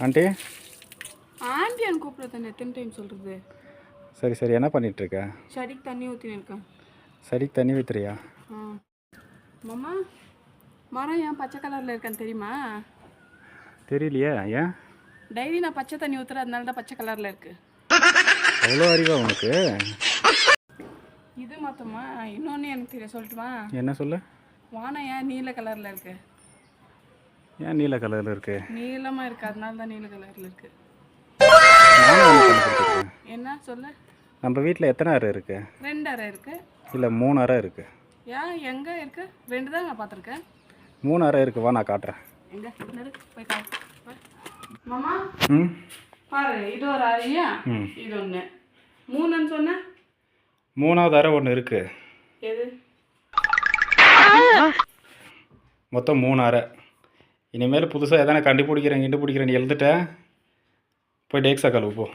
Aunty ஆண்டியான்னு கூப்பிட்றது எத்தனை time சொல்கிறது? சரி சரி, என்ன பண்ணிகிட்ருக்க? செடிக்கு தண்ணி ஊற்றின்னு இருக்கேன். செடிக்கு தண்ணி ஊற்றுறியா? மாமா, மரம் ஏன் பச்சை கலரில் இருக்கான்னு தெரியுமா? தெரியலையே, ஏன்? டெய்லி நான் பச்சை தண்ணி ஊற்றுறேன், அதனால தான் பச்சை கலரில் இருக்குது. அவ்வளோ அறிவா உனக்கு? இது மொத்தமா இன்னொன்று எனக்கு தெரிய சொல்லட்டுமா? என்ன சொல்லு. வானம் ஏன் நீல கலரில் இருக்குது? ஏன் நீல கலரில் இருக்கு? நீளமாக இருக்குது, அதனால தான் நீல கலரில் இருக்குது. என்ன சொல்லு. நம்ம வீட்டில் எத்தனை அறை இருக்கு? 2 அறை இருக்குது. இல்லை 3 அறை இருக்கு. ஏன் எங்கே இருக்குது? 2 தான் நான் பார்த்துருக்கேன். 3 அறை இருக்கு, வா நான் காட்டுறேன். எங்கே போய் காட்டு. மாமா ம் பாரு, இது ஒரு அறையா, இது ஒன்று, 3ன்னு சொன்ன. 3வது அறை ஒன்று இருக்கு. எது? மொத்தம் 3 அறை. இனிமேல் புதுசாக எதனா கண்டுபிடிக்கிறேன் எழுதுட்டேன். போய் டேக்ஸா கழுவு போ.